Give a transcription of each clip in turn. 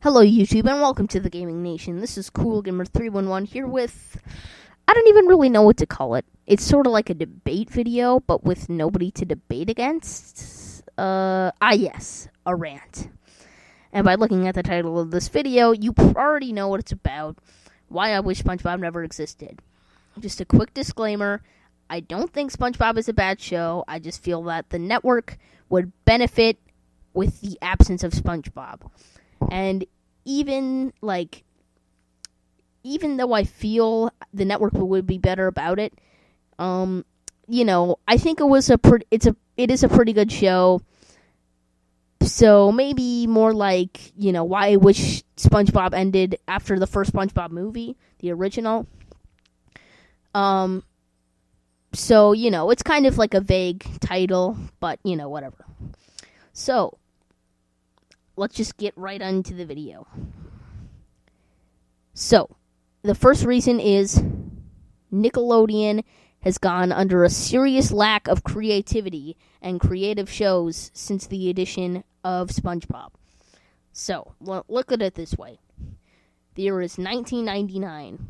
Hello YouTube and welcome to the Gaming Nation. This is CoolGamer311 here with, I don't even really know what to call it. It's sort of like a debate video, but with nobody to debate against. Yes, a rant. And by looking at the title of this video, you already know what it's about. Why I wish SpongeBob never existed. Just a quick disclaimer, I don't think SpongeBob is a bad show. I just feel that the network would benefit with the absence of SpongeBob. And even though I feel the network would be better about it, I think it is a pretty good show. So maybe more like, why I wish SpongeBob ended after the first SpongeBob movie, the original. So, it's kind of like a vague title, but, whatever. So, let's just get right into the video. So, the first reason is Nickelodeon has gone under a serious lack of creativity and creative shows since the addition of SpongeBob. So, look at it this way. The year is 1999.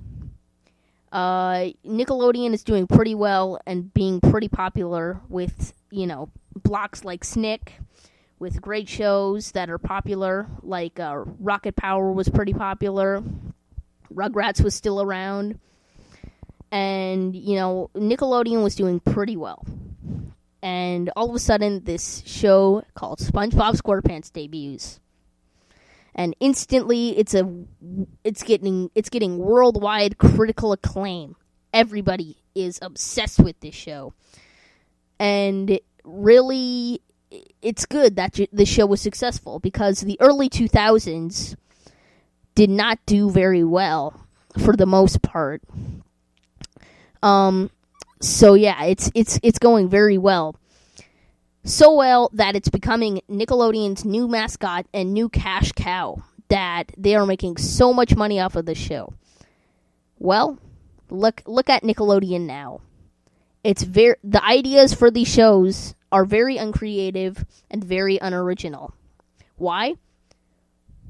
Nickelodeon is doing pretty well and being pretty popular with, blocks like Snick, with great shows that are popular, like Rocket Power was pretty popular, Rugrats was still around, and, Nickelodeon was doing pretty well. And all of a sudden, this show called SpongeBob Squarepants debuts. And instantly, it's getting worldwide critical acclaim. Everybody is obsessed with this show. And really, it's good that the show was successful because the early 2000s did not do very well for the most part. So yeah, it's going very well. So well that it's becoming Nickelodeon's new mascot and new cash cow, that they are making so much money off of the show. Well, look at Nickelodeon now. The ideas for these shows are very uncreative and very unoriginal. Why?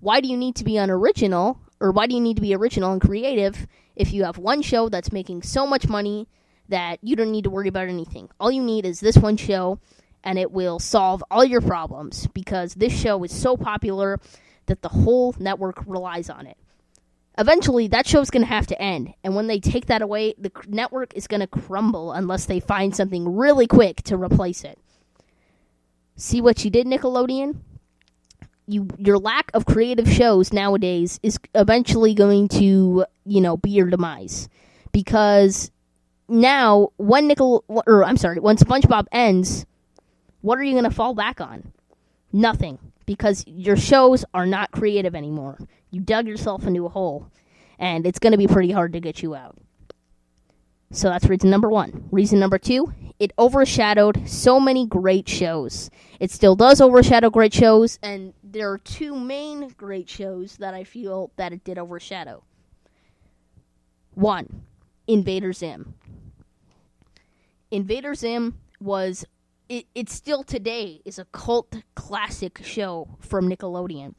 Why do you need to be unoriginal, or why do you need to be original and creative if you have one show that's making so much money that you don't need to worry about anything? All you need is this one show, and it will solve all your problems, because this show is so popular that the whole network relies on it. Eventually, that show's going to have to end, and when they take that away, the network is going to crumble unless they find something really quick to replace it. See what you did, Nickelodeon? Your lack of creative shows nowadays is eventually going to, be your demise. Because now, when SpongeBob ends, what are you going to fall back on? Nothing. Because your shows are not creative anymore. You dug yourself into a hole, and it's going to be pretty hard to get you out. So that's reason number one. Reason number two, it overshadowed so many great shows. It still does overshadow great shows, and there are two main great shows that I feel that it did overshadow. One, Invader Zim. Invader Zim was, it still today is a cult classic show from Nickelodeon.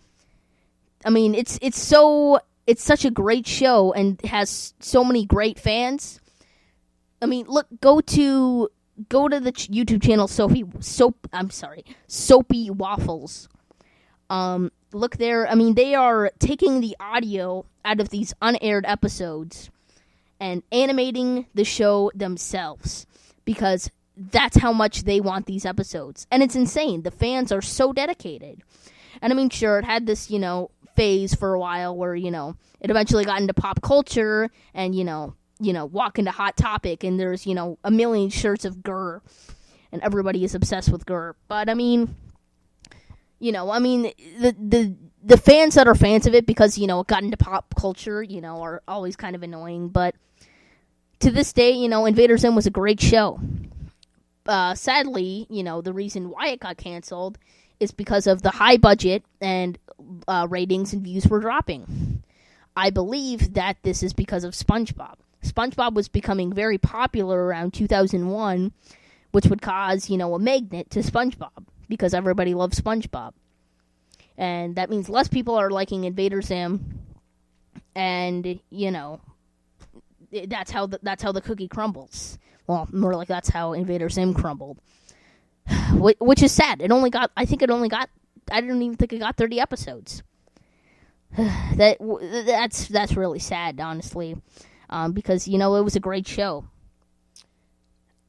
I mean, it's such a great show and has so many great fans. I mean, look, go to the YouTube channel Soapy Waffles. Look there. I mean, they are taking the audio out of these unaired episodes and animating the show themselves, because that's how much they want these episodes. And it's insane. The fans are so dedicated. And I mean, sure, it had this, phase for a while where, it eventually got into pop culture and, walk into Hot Topic, and there's, a million shirts of Gurr, and everybody is obsessed with Gurr. But, I mean, the fans that are fans of it because, it got into pop culture, are always kind of annoying. But to this day, Invader Zim was a great show. Sadly, the reason why it got canceled is because of the high budget and ratings and views were dropping. I believe that this is because of SpongeBob. SpongeBob was becoming very popular around 2001, which would cause, a magnet to SpongeBob, because everybody loves SpongeBob. And that means less people are liking Invader Zim. And, that's how the cookie crumbles. Well, more like that's how Invader Zim crumbled. Which is sad. I don't even think it got 30 episodes. That's really sad, honestly. Because, it was a great show.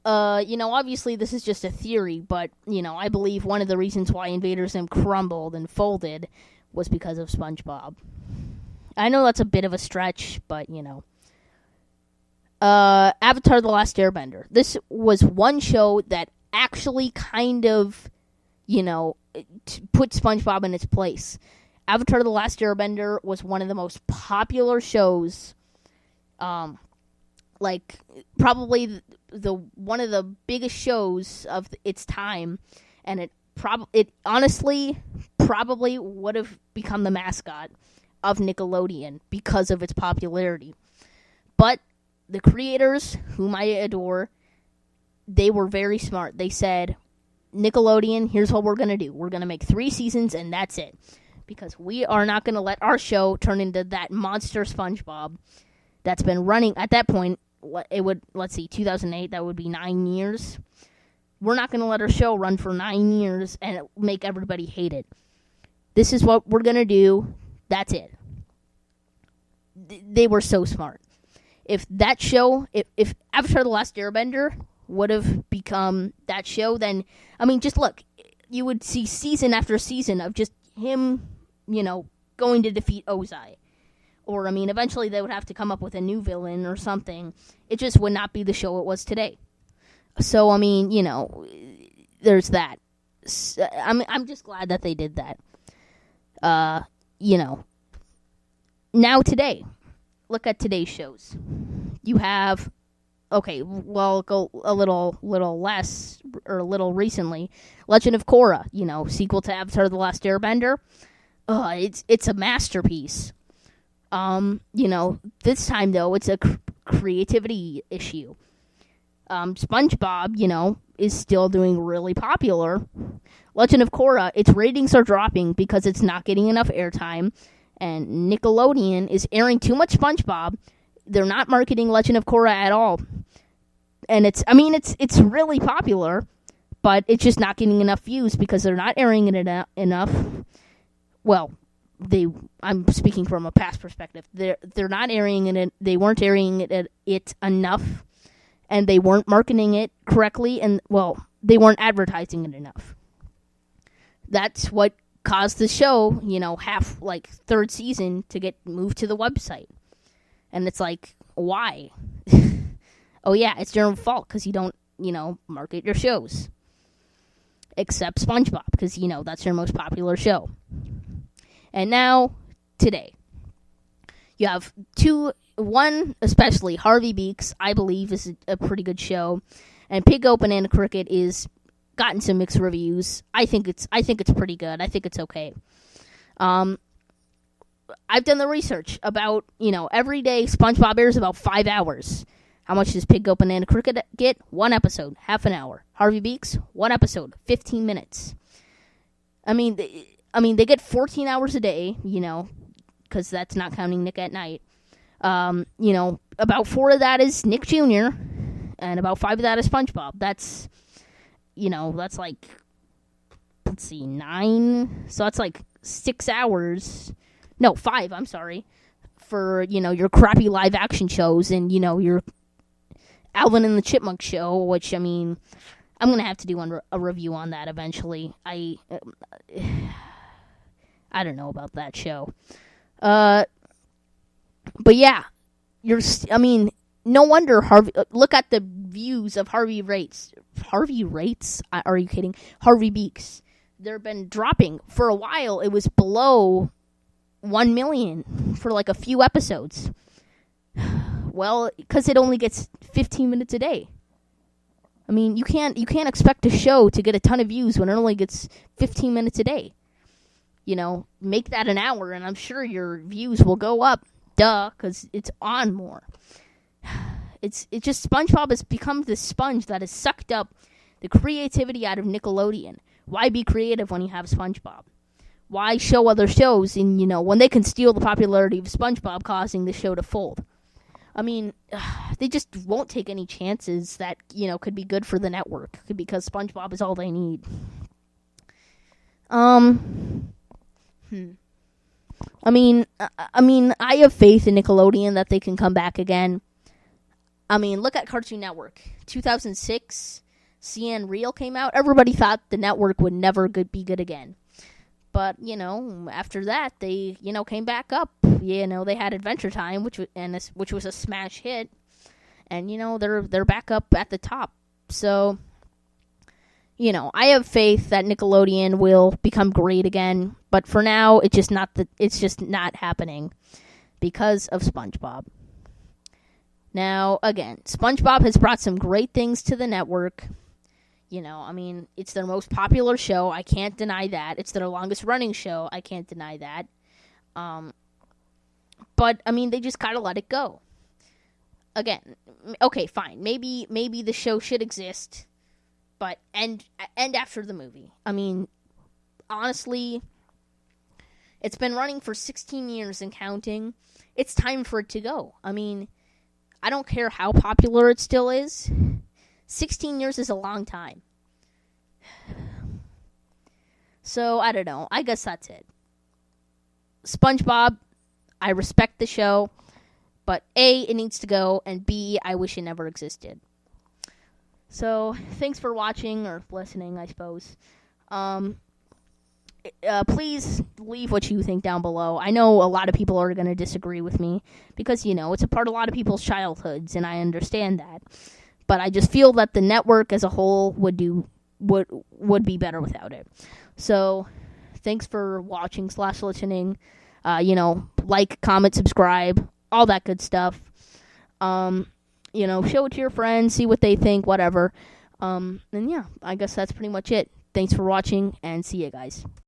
Obviously this is just a theory, but, I believe one of the reasons why Invader Zim crumbled and folded was because of SpongeBob. I know that's a bit of a stretch, but, Avatar: The Last Airbender. This was one show that actually kind of, put SpongeBob in its place. Avatar: The Last Airbender was one of the most popular shows, probably the one of the biggest shows of its time, and it honestly probably would have become the mascot of Nickelodeon because of its popularity. But the creators, whom I adore, they were very smart. They said, Nickelodeon, here's what we're going to do. We're going to make 3 seasons, and that's it. Because we are not going to let our show turn into that monster SpongeBob that's been running. At that point, it would, 2008, that would be 9 years. We're not going to let our show run for 9 years and make everybody hate it. This is what we're going to do. That's it. They were so smart. If that show, if Avatar: The Last Airbender would have become that show, then, just look, you would see season after season of just him, going to defeat Ozai. Or, eventually they would have to come up with a new villain or something. It just would not be the show it was today. So, there's that. I'm just glad that they did that. Now today, look at today's shows. You have, go a little less, or a little recently, Legend of Korra, sequel to Avatar: The Last Airbender. It's a masterpiece. This time, though, it's a creativity issue. SpongeBob, is still doing really popular. Legend of Korra, its ratings are dropping because it's not getting enough airtime, and Nickelodeon is airing too much SpongeBob. They're not marketing Legend of Korra at all. And it's really popular, but it's just not getting enough views because they're not airing it enough. Well, I'm speaking from a past perspective. They're not airing it. They weren't airing it enough, and they weren't marketing it correctly, and they weren't advertising it enough. That's what caused the show, third season to get moved to the website. And it's like, why? Oh yeah, it's your own fault because you don't, market your shows. Except SpongeBob, because, that's your most popular show. And now, today, you have one especially, Harvey Beaks, I believe is a pretty good show. And Pig Open Banana Cricket is gotten some mixed reviews. I think it's pretty good. I think it's okay. I've done the research about, every day SpongeBob airs about 5 hours. How much does Pig Open Banana Cricket get? 1 episode, half an hour. Harvey Beaks, 1 episode, 15 minutes. They get 14 hours a day, because that's not counting Nick at Night. About 4 of that is Nick Jr., and about 5 of that is SpongeBob. That's, that's like, 9. So that's like 6 hours. No, 5, I'm sorry. For, your crappy live action shows and, your Alvin and the Chipmunk show, which, I'm going to have to do a review on that eventually. I don't know about that show. But yeah, no wonder Harvey, look at the views of Harvey Rates. Harvey Rates? Are you kidding? Harvey Beaks. They've been dropping. For a while, it was below 1 million for a few episodes. Well, because it only gets 15 minutes a day. You can't expect a show to get a ton of views when it only gets 15 minutes a day. Make that an hour, and I'm sure your views will go up. Duh, because it's on more. It's just SpongeBob has become this sponge that has sucked up the creativity out of Nickelodeon. Why be creative when you have SpongeBob? why show other shows when they can steal the popularity of SpongeBob, causing the show to fold? I mean, they just won't take any chances that, could be good for the network, because SpongeBob is all they need. I mean, I have faith in Nickelodeon that they can come back again. I mean, look at Cartoon Network. 2006, CN Real came out. Everybody thought the network would never be good again. But, after that, they, came back up. They had Adventure Time, which was a smash hit. And, they're back up at the top. So, I have faith that Nickelodeon will become great again. But for now, it's just not happening because of SpongeBob. Now, again, SpongeBob has brought some great things to the network. It's their most popular show. I can't deny that. It's their longest running show. I can't deny that. But, they just gotta let it go. Again, okay, fine. Maybe the show should exist, but end after the movie. Honestly, it's been running for 16 years and counting. It's time for it to go. I don't care how popular it still is. 16 years is a long time. So, I don't know. I guess that's it. SpongeBob, I respect the show, but A, it needs to go, and B, I wish it never existed. So, thanks for watching, or listening, I suppose. Please leave what you think down below. I know a lot of people are going to disagree with me because, it's a part of a lot of people's childhoods, and I understand that. But I just feel that the network as a whole would be better without it. So, thanks for watching / listening. Like, comment, subscribe, all that good stuff. Show it to your friends, see what they think, whatever. And yeah, I guess that's pretty much it. Thanks for watching, and see you guys.